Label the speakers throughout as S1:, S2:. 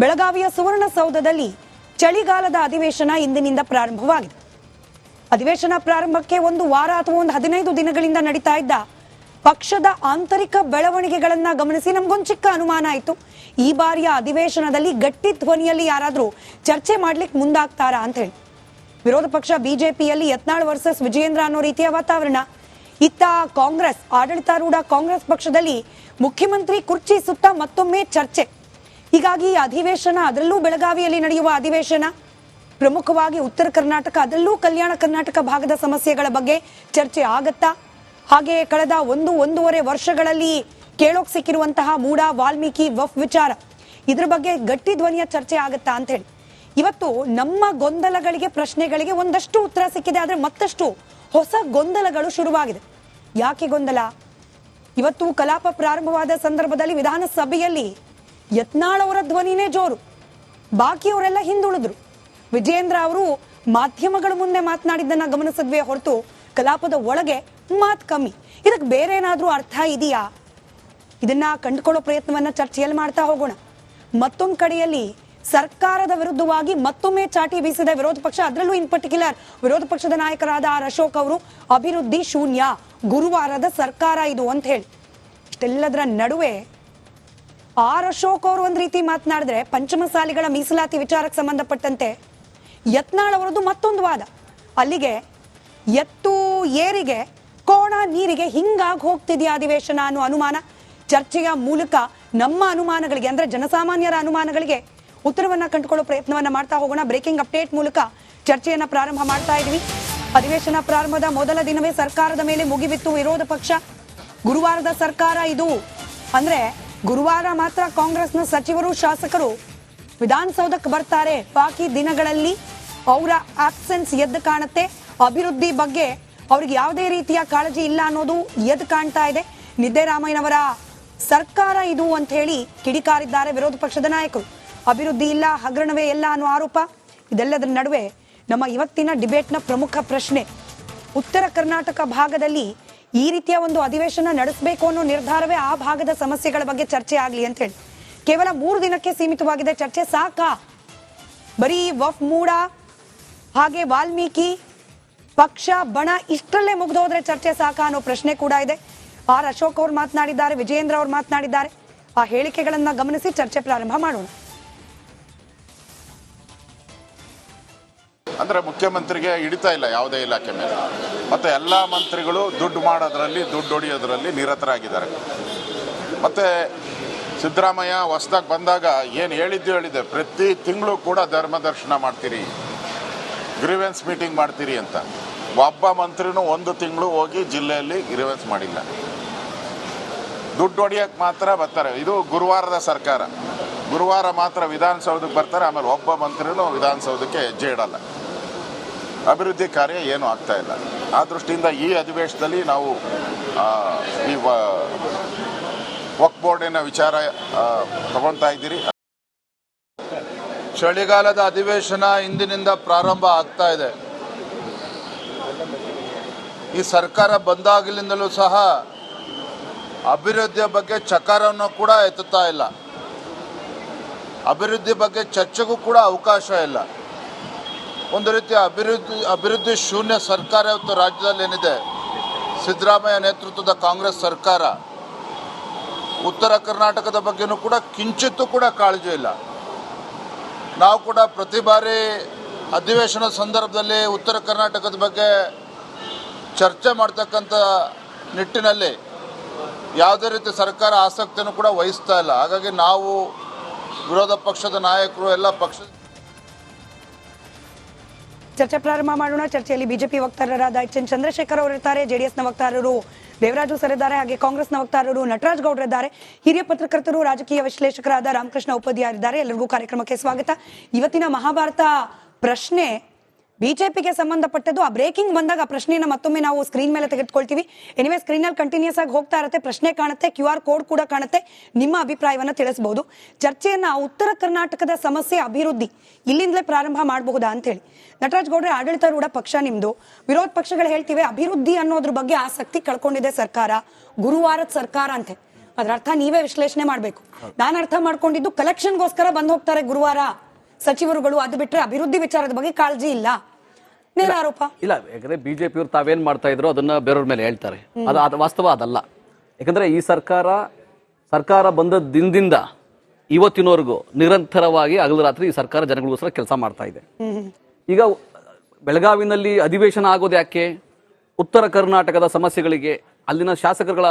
S1: ಬೆಳಗಾವಿಯ ಸುವರ್ಣಸೌಧದಲ್ಲಿ ಚಳಿಗಾಲದ ಅಧಿವೇಶನ ಇಂದಿನಿಂದ ಪ್ರಾರಂಭವಾಗಿದೆ. ಅಧಿವೇಶನ ಪ್ರಾರಂಭಕ್ಕೆ ಒಂದು ವಾರ ಅಥವಾ ಒಂದು 15 ದಿನಗಳಿಂದ ನಡೀತಾ ಇದ್ದ ಪಕ್ಷದ ಆಂತರಿಕ ಬೆಳವಣಿಗೆಗಳನ್ನ ಗಮನಿಸಿ ನಮಗೊಂದು ಚಿಕ್ಕ ಅನುಮಾನ ಆಯಿತು. ಈ ಬಾರಿಯ ಅಧಿವೇಶನದಲ್ಲಿ ಗಟ್ಟಿ ಧ್ವನಿಯಲ್ಲಿ ಯಾರಾದರೂ ಚರ್ಚೆ ಮಾಡ್ಲಿಕ್ಕೆ ಮುಂದಾಗ್ತಾರಾ ಅಂತ ಹೇಳಿ. ವಿರೋಧ ಪಕ್ಷ ಬಿಜೆಪಿಯಲ್ಲಿ ಯತ್ನಾಳ್ ವರ್ಸಸ್ ವಿಜಯೇಂದ್ರ ಅನ್ನೋ ರೀತಿಯ ವಾತಾವರಣ. ಇತ್ತ ಕಾಂಗ್ರೆಸ್, ಆಡಳಿತಾರೂಢ ಕಾಂಗ್ರೆಸ್ ಪಕ್ಷದಲ್ಲಿ ಮುಖ್ಯಮಂತ್ರಿ ಕುರ್ಚಿ ಸುತ್ತ ಮತ್ತೊಮ್ಮೆ ಚರ್ಚೆ. ಹೀಗಾಗಿ ಅಧಿವೇಶನ, ಅದರಲ್ಲೂ ಬೆಳಗಾವಿಯಲ್ಲಿ ನಡೆಯುವ ಅಧಿವೇಶನ, ಪ್ರಮುಖವಾಗಿ ಉತ್ತರ ಕರ್ನಾಟಕ, ಅದರಲ್ಲೂ ಕಲ್ಯಾಣ ಕರ್ನಾಟಕ ಭಾಗದ ಸಮಸ್ಯೆಗಳ ಬಗ್ಗೆ ಚರ್ಚೆ ಆಗತ್ತಾ? ಹಾಗೆ ಕಳೆದ ಒಂದೂವರೆ ವರ್ಷಗಳಲ್ಲಿ ಕೇಳೋಕ್ ಸಿಕ್ಕಿರುವಂತಹ ಮೂಡ ವಾಲ್ಮೀಕಿ ವಫ್ ವಿಚಾರ, ಇದ್ರ ಬಗ್ಗೆ ಗಟ್ಟಿ ಧ್ವನಿಯ ಚರ್ಚೆ ಆಗತ್ತಾ ಅಂತ ಹೇಳಿ ಇವತ್ತು ನಮ್ಮ ಗೊಂದಲಗಳಿಗೆ, ಪ್ರಶ್ನೆಗಳಿಗೆ ಒಂದಷ್ಟು ಉತ್ತರ ಸಿಕ್ಕಿದೆ. ಆದ್ರೆ ಮತ್ತಷ್ಟು ಹೊಸ ಗೊಂದಲಗಳು ಶುರುವಾಗಿದೆ. ಯಾಕೆ ಗೊಂದಲ? ಇವತ್ತು ಕಲಾಪ ಪ್ರಾರಂಭವಾದ ಸಂದರ್ಭದಲ್ಲಿ ವಿಧಾನಸಭೆಯಲ್ಲಿ ಯತ್ನಾಳ್ ಅವರ ಧ್ವನಿನೇ ಜೋರು, ಬಾಕಿಯವರೆಲ್ಲ ಹಿಂದುಳಿದ್ರು. ವಿಜಯೇಂದ್ರ ಅವರು ಮಾಧ್ಯಮಗಳ ಮುಂದೆ ಮಾತನಾಡಿದ್ದನ್ನ ಗಮನಿಸಿದ್ವೇ ಹೊರತು ಕಲಾಪದ ಒಳಗೆ ಮಾತು ಕಮ್ಮಿ. ಇದಕ್ಕೆ ಬೇರೆ ಏನಾದ್ರೂ ಅರ್ಥ ಇದೆಯಾ? ಇದನ್ನ ಕಂಡುಕೊಳ್ಳೋ ಪ್ರಯತ್ನವನ್ನ ಚರ್ಚೆಯಲ್ಲಿ ಮಾಡ್ತಾ ಹೋಗೋಣ. ಮತ್ತೊಂದು ಕಡೆಯಲ್ಲಿ ಸರ್ಕಾರದ ವಿರುದ್ಧವಾಗಿ ಮತ್ತೊಮ್ಮೆ ಚಾಟಿ ಬೀಸಿದ ವಿರೋಧ ಪಕ್ಷ, ಅದರಲ್ಲೂ ಇನ್ ಪರ್ಟಿಕ್ಯುಲರ್ ವಿರೋಧ ಪಕ್ಷದ ನಾಯಕರಾದ ಆರ್ ಅಶೋಕ್ ಅವರು ಅಭಿವೃದ್ಧಿ ಶೂನ್ಯ, ಗುರುವಾರದ ಸರ್ಕಾರ ಇದು ಅಂತ ಹೇಳಿ. ಇಷ್ಟೆಲ್ಲದರ ನಡುವೆ ಆರ್ ಅಶೋಕ್ ಅವರು ಒಂದ್ ರೀತಿ ಮಾತನಾಡಿದ್ರೆ, ಪಂಚಮಸಾಲಿಗಳ ಮೀಸಲಾತಿ ವಿಚಾರಕ್ಕೆ ಸಂಬಂಧಪಟ್ಟಂತೆ ಯತ್ನಾಳ್ ಅವರದ್ದು ಮತ್ತೊಂದು ವಾದ. ಅಲ್ಲಿಗೆ ಎತ್ತು ಏರಿಗೆ ಕೋಣ ನೀರಿಗೆ ಹಿಂಗಾಗಿ ಹೋಗ್ತಿದೆಯಾ ಅಧಿವೇಶನ ಅನ್ನೋ ಅನುಮಾನ. ಚರ್ಚೆಯ ಮೂಲಕ ನಮ್ಮ ಅನುಮಾನಗಳಿಗೆ, ಅಂದ್ರೆ ಜನಸಾಮಾನ್ಯರ ಅನುಮಾನಗಳಿಗೆ ಉತ್ತರವನ್ನ ಕಂಡುಕೊಳ್ಳೋ ಪ್ರಯತ್ನವನ್ನ ಮಾಡ್ತಾ ಹೋಗೋಣ. ಬ್ರೇಕಿಂಗ್ ಅಪ್ಡೇಟ್ ಮೂಲಕ ಚರ್ಚೆಯನ್ನ ಪ್ರಾರಂಭ ಮಾಡ್ತಾ ಇದೀವಿ. ಅಧಿವೇಶನ ಪ್ರಾರಂಭದ ಮೊದಲ ದಿನವೇ ಸರ್ಕಾರದ ಮೇಲೆ ಮುಗಿಬಿತ್ತು ವಿರೋಧ ಪಕ್ಷ. ಗುರುವಾರದ ಸರ್ಕಾರ ಇದು ಅಂದ್ರೆ ಗುರುವಾರ ಮಾತ್ರ ಕಾಂಗ್ರೆಸ್ನ ಸಚಿವರು, ಶಾಸಕರು ವಿಧಾನಸೌಧಕ್ಕೆ ಬರ್ತಾರೆ. ಬಾಕಿ ದಿನಗಳಲ್ಲಿ ಅವರ ಆಬ್ಸೆನ್ಸ್ ಎದ್ದು ಕಾಣುತ್ತೆ. ಅಭಿವೃದ್ಧಿ ಬಗ್ಗೆ ಅವ್ರಿಗೆ ಯಾವುದೇ ರೀತಿಯ ಕಾಳಜಿ ಇಲ್ಲ ಅನ್ನೋದು ಎದ್ದು ಕಾಣ್ತಾ ಇದೆ. ನಿದ್ದೆರಾಮಯ್ಯನವರ ಸರ್ಕಾರ ಇದು ಅಂತ ಹೇಳಿ ಕಿಡಿಕಾರಿದ್ದಾರೆ ವಿರೋಧ ಪಕ್ಷದ ನಾಯಕರು. ಅಭಿವೃದ್ಧಿ ಇಲ್ಲ, ಹಗರಣವೇ ಎಲ್ಲ ಅನ್ನೋ ಆರೋಪ. ಇದೆಲ್ಲದರ ನಡುವೆ ನಮ್ಮ ಇವತ್ತಿನ ಡಿಬೇಟ್ನ ಪ್ರಮುಖ ಪ್ರಶ್ನೆ, ಉತ್ತರ ಕರ್ನಾಟಕ ಭಾಗದಲ್ಲಿ ಈ ರೀತಿಯ ಒಂದು ಅಧಿವೇಶನ ನಡೆಸಬೇಕು ಅನ್ನೋ ನಿರ್ಧಾರವೇ ಆ ಭಾಗದ ಸಮಸ್ಯೆಗಳ ಬಗ್ಗೆ ಚರ್ಚೆ ಆಗಲಿ ಅಂತ ಹೇಳಿ. ಕೇವಲ 3 ದಿನಕ್ಕೆ ಸೀಮಿತವಾಗಿದೆ ಚರ್ಚೆ. ಸಾಕಾ? ಬರೀ ವಫ್ ಮೂಡ ಹಾಗೆ ವಾಲ್ಮೀಕಿ ಪಕ್ಷ ಬಣ ಇಷ್ಟರಲ್ಲೇ ಮುಗಿದೋದ್ರೆ ಚರ್ಚೆ ಸಾಕಾ ಅನ್ನೋ ಪ್ರಶ್ನೆ ಕೂಡ ಇದೆ. ಆರ್ ಅಶೋಕ್ ಅವರು ಮಾತನಾಡಿದ್ದಾರೆ, ವಿಜಯೇಂದ್ರ ಅವರು ಮಾತನಾಡಿದ್ದಾರೆ. ಆ ಹೇಳಿಕೆಗಳನ್ನ ಗಮನಿಸಿ ಚರ್ಚೆ ಪ್ರಾರಂಭ ಮಾಡೋಣ.
S2: ಅಂದರೆ ಮುಖ್ಯಮಂತ್ರಿಗೆ ಹಿಡಿತಾ ಇಲ್ಲ ಯಾವುದೇ ಇಲಾಖೆ ಮೇಲೆ, ಮತ್ತು ಎಲ್ಲ ಮಂತ್ರಿಗಳು ದುಡ್ಡು ಮಾಡೋದ್ರಲ್ಲಿ, ದುಡ್ಡು ಹೊಡೆಯೋದ್ರಲ್ಲಿ ನಿರತರಾಗಿದ್ದಾರೆ. ಮತ್ತು ಸಿದ್ದರಾಮಯ್ಯ ಹೊಸದಾಗಿ ಬಂದಾಗ ಏನು ಹೇಳಿದ್ದೆ, ಪ್ರತಿ ತಿಂಗಳು ಕೂಡ ಧರ್ಮ ದರ್ಶನ ಮಾಡ್ತೀರಿ, ಗ್ರೀವೆನ್ಸ್ ಮೀಟಿಂಗ್ ಮಾಡ್ತೀರಿ ಅಂತ. ಒಬ್ಬ ಮಂತ್ರಿನೂ 1 ತಿಂಗಳು ಹೋಗಿ ಜಿಲ್ಲೆಯಲ್ಲಿ ಗ್ರೀವೆನ್ಸ್ ಮಾಡಿಲ್ಲ. ದುಡ್ಡು ಹೊಡಿಯೋಕ್ಕೆ ಮಾತ್ರ ಬರ್ತಾರೆ. ಇದು ಗುರುವಾರದ ಸರ್ಕಾರ. ಗುರುವಾರ ಮಾತ್ರ ವಿಧಾನಸೌಧಕ್ಕೆ ಬರ್ತಾರೆ, ಆಮೇಲೆ ಒಬ್ಬ ಮಂತ್ರಿನೂ ವಿಧಾನಸೌಧಕ್ಕೆ ಹೆಜ್ಜೆ ಇಡಲ್ಲ. ಅಭಿವೃದ್ಧಿ ಕಾರ್ಯ ಏನೂ ಆಗ್ತಾ ಇಲ್ಲ. ಆ ದೃಷ್ಟಿಯಿಂದ ಈ ಅಧಿವೇಶನದಲ್ಲಿ ನಾವು ಈ ವಕ್ಫ್ ಬೋರ್ಡಿನ ವಿಚಾರ ತಗೊಳ್ತಾ ಇದ್ದೀರಿ.
S3: ಚಳಿಗಾಲದ ಅಧಿವೇಶನ ಇಂದಿನಿಂದ ಪ್ರಾರಂಭ ಆಗ್ತಾ ಇದೆ. ಈ ಸರ್ಕಾರ ಬಂದಾಗಲಿಂದಲೂ ಸಹ ಅಭಿವೃದ್ಧಿಯ ಬಗ್ಗೆ ಚಕಾರವನ್ನು ಕೂಡ ಎತ್ತುತ್ತಾ ಇಲ್ಲ. ಅಭಿವೃದ್ಧಿ ಬಗ್ಗೆ ಚರ್ಚೆಗೂ ಕೂಡ ಅವಕಾಶ ಇಲ್ಲ. ಒಂದು ರೀತಿಯ ಅಭಿವೃದ್ಧಿ ಶೂನ್ಯ ಸರ್ಕಾರ ಇವತ್ತು ರಾಜ್ಯದಲ್ಲಿ ಏನಿದೆ, ಸಿದ್ದರಾಮಯ್ಯ ನೇತೃತ್ವದ ಕಾಂಗ್ರೆಸ್ ಸರ್ಕಾರ, ಉತ್ತರ ಕರ್ನಾಟಕದ ಬಗ್ಗೆನೂ ಕೂಡ ಕಿಂಚಿತ್ತೂ ಕೂಡ ಕಾಳಜಿ ಇಲ್ಲ. ನಾವು ಕೂಡ ಪ್ರತಿ ಬಾರಿ ಅಧಿವೇಶನದ ಸಂದರ್ಭದಲ್ಲಿ ಉತ್ತರ ಕರ್ನಾಟಕದ ಬಗ್ಗೆ ಚರ್ಚೆ ಮಾಡ್ತಕ್ಕಂಥ ನಿಟ್ಟಿನಲ್ಲಿ ಯಾವುದೇ ರೀತಿ ಸರ್ಕಾರ ಆಸಕ್ತಿಯನ್ನು ಕೂಡ ವಹಿಸ್ತಾ ಇಲ್ಲ. ಹಾಗಾಗಿ ನಾವು ವಿರೋಧ ಪಕ್ಷದ ನಾಯಕರು ಎಲ್ಲ ಪಕ್ಷದ
S1: ಚರ್ಚೆ ಪ್ರಾರಂಭ ಮಾಡೋಣ. ಚರ್ಚೆಯಲ್ಲಿ ಬಿಜೆಪಿ ವಕ್ತಾರರಾದ ಎಚ್.ಎನ್. ಚಂದ್ರಶೇಖರ್ ಅವರು ಇರ್ತಾರೆ, ಜೆಡಿಎಸ್ನ ವಕ್ತಾರರು ದೇವರಾಜು ಸರ್ ಇದ್ದಾರೆ, ಹಾಗೆ ಕಾಂಗ್ರೆಸ್ನ ವಕ್ತಾರರು ನಟರಾಜ್ ಗೌಡ್ರು ಇದ್ದಾರೆ, ಹಿರಿಯ ಪತ್ರಕರ್ತರು ರಾಜಕೀಯ ವಿಶ್ಲೇಷಕರಾದ ರಾಮಕೃಷ್ಣ ಉಪಾಧ್ಯಾಯ ಇದ್ದಾರೆ. ಎಲ್ಲರಿಗೂ ಕಾರ್ಯಕ್ರಮಕ್ಕೆ ಸ್ವಾಗತ. ಇವತ್ತಿನ ಮಹಾಭಾರತ ಪ್ರಶ್ನೆ ಬಿಜೆಪಿಗೆ ಸಂಬಂಧಪಟ್ಟದ್ದು. ಆ ಬ್ರೇಕಿಂಗ್ ಬಂದಾಗ ಆ ಪ್ರಶ್ನೆಯನ್ನು ಮತ್ತೊಮ್ಮೆ ನಾವು ಸ್ಕ್ರೀನ್ ಮೇಲೆ ತೆಗೆದುಕೊಳ್ತೀವಿ. ಎನಿವೇ ಸ್ಕ್ರೀನಲ್ಲಿ ಕಂಟಿನ್ಯೂಸ್ ಆಗಿ ಹೋಗ್ತಾ ಇರುತ್ತೆ, ಪ್ರಶ್ನೆ ಕಾಣುತ್ತೆ, QR ಕೋಡ್ ಕೂಡ ಕಾಣುತ್ತೆ. ನಿಮ್ಮ ಅಭಿಪ್ರಾಯವನ್ನ ತಿಳಿಸಬಹುದು. ಚರ್ಚೆಯನ್ನ ಉತ್ತರ ಕರ್ನಾಟಕದ ಸಮಸ್ಯೆ, ಅಭಿವೃದ್ಧಿ ಇಲ್ಲಿಂದಲೇ ಪ್ರಾರಂಭ ಮಾಡಬಹುದಾ ಅಂತ ಹೇಳಿ. ನಟರಾಜ್ ಗೌಡ್ರೆ, ಆಡಳಿತಾರೂಢ ಪಕ್ಷ ನಿಮ್ದು, ವಿರೋಧ ಪಕ್ಷಗಳು ಹೇಳ್ತಿವೆ ಅಭಿವೃದ್ಧಿ ಅನ್ನೋದ್ರ ಬಗ್ಗೆ ಆಸಕ್ತಿ ಕಳ್ಕೊಂಡಿದೆ ಸರ್ಕಾರ, ಗುರುವಾರದ ಸರ್ಕಾರ ಅಂತೆ. ಅದ್ರ ಅರ್ಥ ನೀವೇ ವಿಶ್ಲೇಷಣೆ ಮಾಡ್ಬೇಕು. ನಾನು ಅರ್ಥ ಮಾಡ್ಕೊಂಡಿದ್ದು ಕಲೆಕ್ಷನ್ಗೋಸ್ಕರ ಬಂದ್ ಹೋಗ್ತಾರೆ ಗುರುವಾರ ಸಚಿವರುಗಳು, ಅದು ಬಿಟ್ರೆ ಅಭಿವೃದ್ಧಿ ವಿಚಾರದ ಬಗ್ಗೆ ಕಾಳಜಿ ಇಲ್ಲ, ನೇರ ಆರೋಪ.
S4: ಇಲ್ಲ, ಯಾಕಂದ್ರೆ ಬಿಜೆಪಿ ಅವರು ತಾವೇನ್ ಮಾಡ್ತಾ ಇದ್ರು ಅದನ್ನ ಬೇರೆಯವ್ರ ಮೇಲೆ ಹೇಳ್ತಾರೆ. ಅದು ವಾಸ್ತವ ಅದಲ್ಲ. ಯಾಕಂದ್ರೆ ಈ ಸರ್ಕಾರ ಬಂದ ದಿನದಿಂದ ಇವತ್ತಿನವರೆಗೂ ನಿರಂತರವಾಗಿ ಹಗಲು ರಾತ್ರಿ ಈ ಸರ್ಕಾರ ಜನಗಳಿಗೋಸ್ಕರ ಕೆಲಸ ಮಾಡ್ತಾ ಇದೆ. ಈಗ ಬೆಳಗಾವಿನಲ್ಲಿ ಅಧಿವೇಶನ ಆಗೋದು ಯಾಕೆ? ಉತ್ತರ ಕರ್ನಾಟಕದ ಸಮಸ್ಯೆಗಳಿಗೆ, ಅಲ್ಲಿನ ಶಾಸಕರುಗಳ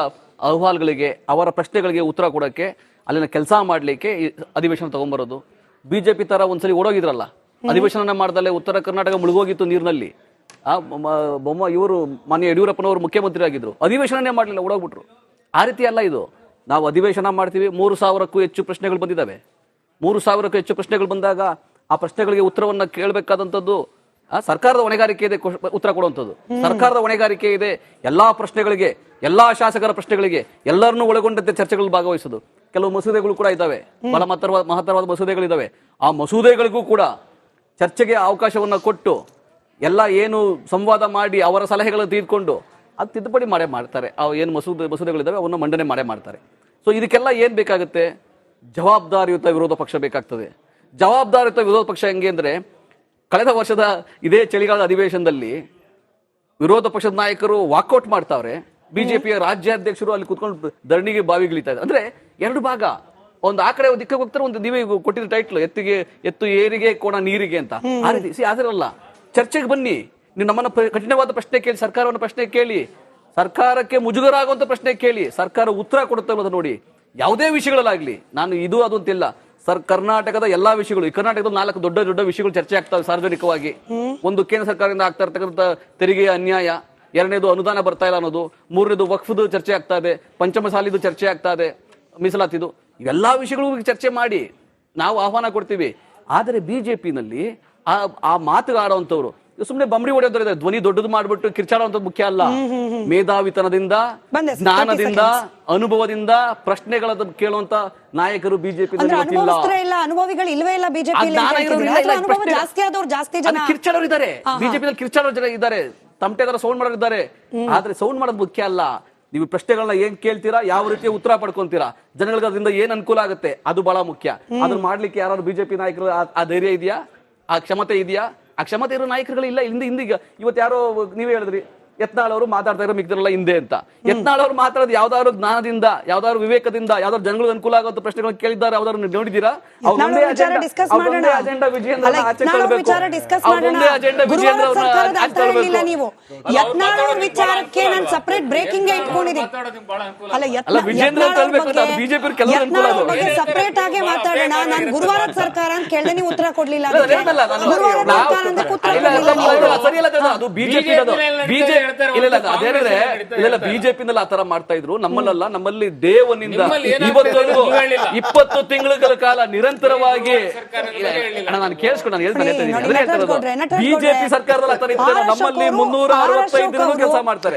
S4: ಅಹವಾಲುಗಳಿಗೆ, ಅವರ ಪ್ರಶ್ನೆಗಳಿಗೆ ಉತ್ತರ ಕೊಡೋಕ್ಕೆ, ಅಲ್ಲಿನ ಕೆಲಸ ಮಾಡಲಿಕ್ಕೆ ಈ ಅಧಿವೇಶನ ತಗೊಂಡ್ಬರೋದು. ಬಿಜೆಪಿ ತರ ಒಂದ್ಸಲಿ ಓಡೋಗಿದ್ರಲ್ಲ, ಅಧಿವೇಶನ ಮಾಡ್ದಲ್ಲೇ ಉತ್ತರ ಕರ್ನಾಟಕ ಮುಳುಗೋಗಿತ್ತು ನೀರಿನಲ್ಲಿ. ಇವರು ಮಾನ್ಯ ಯಡಿಯೂರಪ್ಪನವರು ಮುಖ್ಯಮಂತ್ರಿ ಆಗಿದ್ರು, ಅಧಿವೇಶನನೇ ಮಾಡಲಿಲ್ಲ, ಓಡೋಗ್ಬಿಟ್ರು. ಆ ರೀತಿ ಅಲ್ಲ ಇದು. ನಾವು ಅಧಿವೇಶನ ಮಾಡ್ತೀವಿ, 3,000ಕ್ಕೂ ಹೆಚ್ಚು ಪ್ರಶ್ನೆಗಳು ಬಂದಿದ್ದಾವೆ. 3,000ಕ್ಕೂ ಹೆಚ್ಚು ಪ್ರಶ್ನೆಗಳು ಬಂದಾಗ ಆ ಪ್ರಶ್ನೆಗಳಿಗೆ ಉತ್ತರವನ್ನ ಕೇಳಬೇಕಾದಂಥದ್ದು ಸರ್ಕಾರದ ಹೊಣೆಗಾರಿಕೆ ಇದೆ. ಉತ್ತರ ಕೊಡುವಂಥದ್ದು ಸರ್ಕಾರದ ಹೊಣೆಗಾರಿಕೆ ಇದೆ. ಎಲ್ಲಾ ಪ್ರಶ್ನೆಗಳಿಗೆ, ಎಲ್ಲಾ ಶಾಸಕರ ಪ್ರಶ್ನೆಗಳಿಗೆ ಎಲ್ಲರನ್ನೂ ಒಳಗೊಂಡಂತೆ ಚರ್ಚೆಗಳು ಭಾಗವಹಿಸೋದು. ಕೆಲವು ಮಸೂದೆಗಳು ಕೂಡ ಇದ್ದಾವೆ, ಬಹಳ ಮಹತ್ತರವಾದ ಮಸೂದೆಗಳಿದ್ದಾವೆ. ಆ ಮಸೂದೆಗಳಿಗೂ ಕೂಡ ಚರ್ಚೆಗೆ ಅವಕಾಶವನ್ನ ಕೊಟ್ಟು ಎಲ್ಲ ಏನು ಸಂವಾದ ಮಾಡಿ ಅವರ ಸಲಹೆಗಳನ್ನು ತೆಗೆದುಕೊಂಡು ಅದು ತಿದ್ದುಪಡಿ ಮಾಡೇ ಮಾಡ್ತಾರೆ. ಏನು ಮಸೂದೆಗಳಿದ್ದಾವೆ ಅವನ್ನ ಮಂಡನೆ ಮಾಡೇ ಮಾಡ್ತಾರೆ. ಸೊ ಇದಕ್ಕೆಲ್ಲ ಏನ್ ಬೇಕಾಗುತ್ತೆ? ಜವಾಬ್ದಾರಿಯುತ ವಿರೋಧ ಪಕ್ಷ ಬೇಕಾಗ್ತದೆ. ಜವಾಬ್ದಾರಿಯುತ ವಿರೋಧ ಪಕ್ಷ ಹೆಂಗೆ ಅಂದ್ರೆ, ಕಳೆದ ವರ್ಷದ ಇದೇ ಚಳಿಗಾಲದ ಅಧಿವೇಶನದಲ್ಲಿ ವಿರೋಧ ಪಕ್ಷದ ನಾಯಕರು ವಾಕೌಟ್ ಮಾಡ್ತಾವ್ರೆ, ಬಿಜೆಪಿಯ ರಾಜ್ಯಾಧ್ಯಕ್ಷರು ಅಲ್ಲಿ ಕುತ್ಕೊಂಡು ಧರಣಿಗೆ ಬಾವಿಗಿಳಿತಾ ಇದ್ದಾರೆ. ಅಂದ್ರೆ ಎರಡು ಭಾಗ, ಒಂದು ಆ ಕಡೆ ದಿಕ್ಕಿಗೆ ಹೋಗ್ತಾರೆ, ಒಂದು ನೀವೇ ಕೊಟ್ಟಿದ್ದ ಟೈಟ್ಲ್ ಎತ್ತು ಏರಿಗೆ ಕೋಣ ನೀರಿಗೆ ಅಂತ. ಆ ರೀತಿ ಆದಿರಲ್ಲ. ಚರ್ಚೆಗೆ ಬನ್ನಿ, ನೀವು ನಮ್ಮನ್ನ ಕಠಿಣವಾದ ಪ್ರಶ್ನೆ ಕೇಳಿ, ಸರ್ಕಾರವನ್ನು ಪ್ರಶ್ನೆ ಕೇಳಿ, ಸರ್ಕಾರಕ್ಕೆ ಮುಜುಗರ ಆಗುವಂತ ಪ್ರಶ್ನೆ ಕೇಳಿ, ಸರ್ಕಾರ ಉತ್ತರ ಕೊಡುತ್ತೆ ಅನ್ನೋದು ನೋಡಿ. ಯಾವುದೇ ವಿಷಯಗಳಲ್ಲಾಗ್ಲಿ, ನಾನು ಇದು ಅದು ಅಂತಿಲ್ಲ, ಕರ್ನಾಟಕದ ಎಲ್ಲಾ ವಿಷಯಗಳು, ಈ ಕರ್ನಾಟಕದ 4 ದೊಡ್ಡ ವಿಷಯಗಳು ಚರ್ಚೆ ಆಗ್ತವೆ ಸಾರ್ವಜನಿಕವಾಗಿ. ಒಂದು ಕೇಂದ್ರ ಸರ್ಕಾರದಿಂದ ಆಗ್ತಾ ಇರ್ತಕ್ಕಂಥ ತೆರಿಗೆ ಅನ್ಯಾಯ, 2ನೇದು ಅನುದಾನ ಬರ್ತಾ ಇಲ್ಲ ಅನ್ನೋದು, 3ನೇದು ವಕ್ಫ್ದು ಚರ್ಚೆ ಆಗ್ತಾ ಇದೆ, ಪಂಚಮಸಾಲಿದು ಚರ್ಚೆ ಆಗ್ತಾ ಇದೆ, ಮೀಸಲಾತಿದು, ಇವೆಲ್ಲಾ ವಿಷಯಗಳು ಚರ್ಚೆ ಮಾಡಿ ನಾವು ಆಹ್ವಾನ ಕೊಡ್ತೀವಿ. ಆದರೆ ಬಿಜೆಪಿನಲ್ಲಿ ಆ ಮಾತುಗಾಡುವಂತವ್ರು ಸುಮ್ಮನೆ ಬಂಬಡಿ ಹೊಡೆಯೋದ್ರ ಧ್ವನಿ ದೊಡ್ಡದು ಮಾಡ್ಬಿಟ್ಟು ಕಿರ್ಚಾಡುವಂಥದ್ದು ಮುಖ್ಯ ಅಲ್ಲ. ಮೇಧಾವಿತನದಿಂದ, ಜ್ಞಾನದಿಂದ, ಅನುಭವದಿಂದ ಪ್ರಶ್ನೆಗಳನ್ನು ಕೇಳುವಂತ ನಾಯಕರು ಬಿಜೆಪಿ
S1: ಅನುಭವಿಗಳು ಇಲ್ವೇ ಇಲ್ಲ. ಬಿಜೆಪಿ
S4: ಕಿರ್ಚಾಡೋರು ಇದ್ದಾರೆ, ಬಿಜೆಪಿ ಕಿರ್ಚಾಡೋರು ಜನ ಇದ್ದಾರೆ, ತಮಟೆದಾರ ಸೌಂಡ್ ಮಾಡೋರು ಇದ್ದಾರೆ. ಆದ್ರೆ ಸೌಂಡ್ ಮಾಡೋದು ಮುಖ್ಯ ಅಲ್ಲ. ನೀವು ಪ್ರಶ್ನೆಗಳನ್ನ ಏನ್ ಕೇಳ್ತೀರಾ, ಯಾವ ರೀತಿಯ ಉತ್ತರ ಪಡ್ಕೊಂತೀರಾ, ಜನಗಳಿಗೆ ಅದರಿಂದ ಏನ್ ಅನುಕೂಲ ಆಗುತ್ತೆ, ಅದು ಬಹಳ ಮುಖ್ಯ. ಅದನ್ನ ಮಾಡ್ಲಿಕ್ಕೆ ಯಾರು ಬಿಜೆಪಿ ನಾಯಕರು ಆ ಧೈರ್ಯ ಇದೆಯಾ, ಆ ಕ್ಷಮತೆ ಇದೆಯಾ? ಆ ಕ್ಷಮತೆ ಇರೋ ನಾಯಕರುಗಳು ಇಲ್ಲ. ಇಂದೀಗ ಇವತ್ತು ಯಾರೋ ನೀವೇ ಹೇಳಿದ್ರಿ, ಯತ್ನಾಳ್ ಅವರು ಮಾತಾಡ್ತಾ ಇರೋ ಮಿಕ್ಕಿದ್ರಲ್ಲ ಹಿಂದೆ ಅಂತ. ಯತ್ನಾಳ್ ಅವರು ಮಾತಾಡೋದು ಯಾವ್ದಾದ್ರು ಜ್ಞಾನದಿಂದ, ಯಾವ್ದಾದ್ರು ವಿವೇಕದಿಂದ, ಯಾವ್ದಾದ್ರು ಜನಗಳಿಗೆ ಅನುಕೂಲ ಆಗುವಂತ ಪ್ರಶ್ನೆಗಳನ್ನು ಕೇಳಿದ್ದಾರೆ, ಯಾವ್ದಾದ್ರು ನೋಡಿದ್ದೀರಾ? ಅಜೆಂಡಾ ವಿಜಯೇಂದ್ರ ಆಚೆ ಕಳ್ಬೇಕು, ಅಜೆಂಡಾ ವಿಜಯೇಂದ್ರ ಆಚೆ ಕಳ್ಬೇಕು.
S1: ವಿಚಾರಕ್ಕೆ ನಾನು ಸಪರೇಟ್ ಬ್ರೇಕಿಂಗ್ ಇಟ್ಕೊಂಡಿದ್ದೀನಿ.
S4: ಅಲ್ಲ, ವಿಜಯೇಂದ್ರ ಕಳ್ಬೇಕು ಅಂತ ಬಿಜೆಪಿ ಕೆಲವು ಅನುಕೂಲ ಅದು
S1: ಸಪರೇಟ್ ಆಗಿ ಮಾತಾಡೋಣ. ನಾನು ಗುರುವಾರದ ಸರ್ಕಾರ ಅಂತ ಕೇಳಿದೆ, ನೀವು ಉತ್ತರ ಕೊಡ್ಲಿಲ್ಲ.
S4: ಅದು ಬಿಜೆಪಿ ಬಿಜೆಪಿನಲ್ಲಿ ಆತರ ಮಾಡ್ತಾ ಇದ್ರು. ನಮ್ಮಲ್ಲ, ನಮ್ಮಲ್ಲಿ ಡೇ1 ಇವತ್ತವರೆಗೂ 20 ತಿಂಗಳ ಕಾಲ ನಿರಂತರವಾಗಿ ನಾನು ಕೇಳಿಸ್ಕೊಂಡು ನಾನು ಹೇಳ್ತಾ ಬಿಜೆಪಿ ಸರ್ಕಾರದಲ್ಲಿ ಆತರ ಇತ್ತು. ನಮ್ಮಲ್ಲಿ 365 ದಿನ ಕೆಲಸ ಮಾಡ್ತಾರೆ.